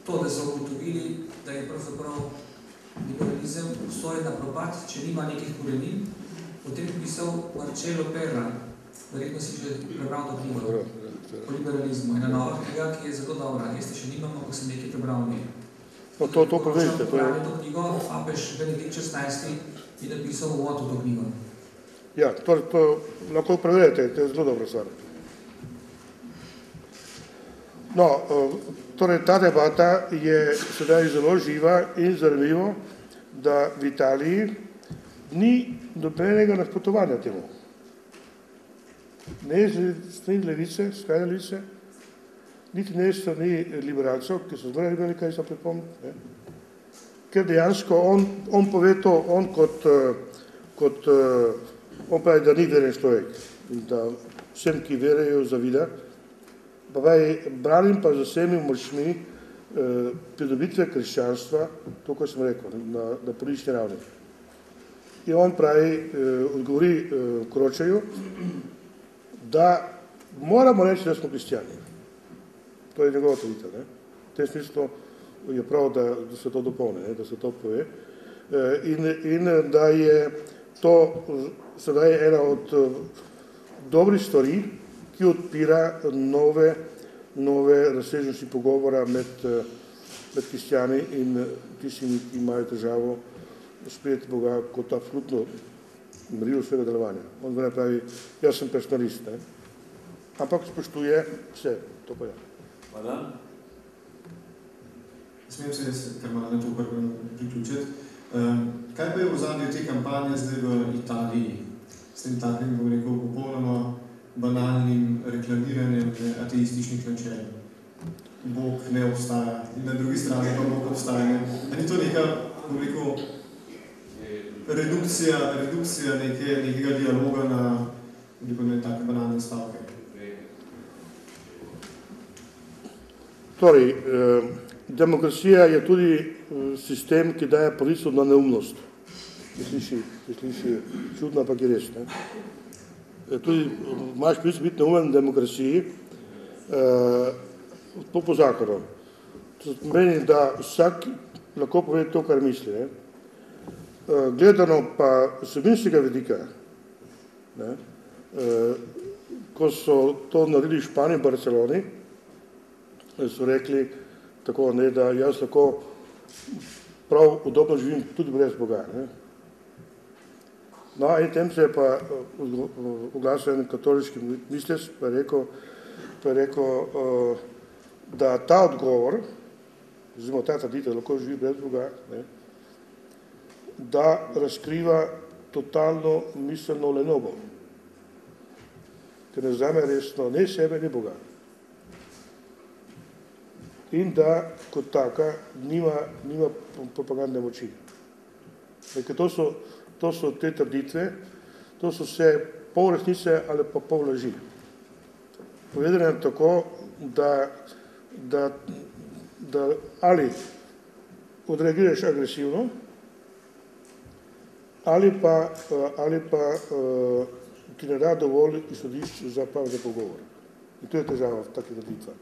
to, da so ugotovili, da je pravzaprav liberalizem obsojen na propad, če nima nekih korenin, potem pisal Marcello Perra, verjetno si že prebral to knjigo o liberalizmu. Ena nova knjiga, ki je zelo dobra. Jaz te še nimam, ko sem nekaj prebral v njej. To preverite. To knjigo, papež Benedikt XVI je napisal uvod v to knjigo. Ja, to lahko preverite, to je zelo dobra stvar. No, torej ta debata je sedaj zelo živa in zanimivo, da v Italiji ni nobenega nasprotovanja temu. Ne strani levice, skrajne levice, niti ne strani liberalcev, ki so zelo imeli kaj za pripomniti, ker dejansko on pove to, on pravi, da ni veren človek in da vsem, ki verejo, zavida, pa branim pa z vsemi močmi pridobitve krščanstva, to, kar sem rekel, na politični ravni. In on pravi, odgovori Kročeju, da moramo reči, da smo kristjani. To je njegova trditev. V tem smislu je prav, da se to dopolni, da se to pove. In da je to sedaj ena od dobrih stvari, ki odpira nove razsežnosti pogovora med kristjani in tistimi, ki imajo težavo sprejeti Boga kot absolutno merilo svojega delovanja. On pravi, jaz sem personalist, ampak spoštuje vse, to pa je. Hvala. Smem se jaz, ker malo to priključiti. Kaj pa je v ozadju te kampanje zdaj v Italiji? S tem takim, bom rekel, popolnoma banalnim reklamiranjem ateističnih načel. Bog ne obstaja in na drugi strani pa Bog obstaja. A ni to neka, bom rekel, redukcija nekega dialoga na take banalne stavke? Torej, demokracija je tudi sistem, ki daje pravico na neumnost. Se sliši čudno, ampak je res. Tudi imaš pravico biti neumen v demokraciji po zakonu. To pomeni, da vsak lahko pove to, kar misli. Gledano pa vsebinskega vidika, ko so to naredili v Španiji in Barceloni, so rekli tako, da jaz lahko prav udobno živim tudi brez Boga. No, in tem se je pa oglasil en katoliški mislec, pa je rekel, da ta odgovor, oziroma ta trditev, lahko živi brez Boga, da razkriva totalno miselno lenobo, ker ne vzame resno ne sebe, ne Boga. In da kot taka nima propagandne moči. To so te trditve, to so vse pol resnice ali pa pol laži. Povedano je tako, da ali odreagiraš agresivno, ali pa ti ne da dovolj izhodišč za prav za pogovor. In to je težava v takih trditvah.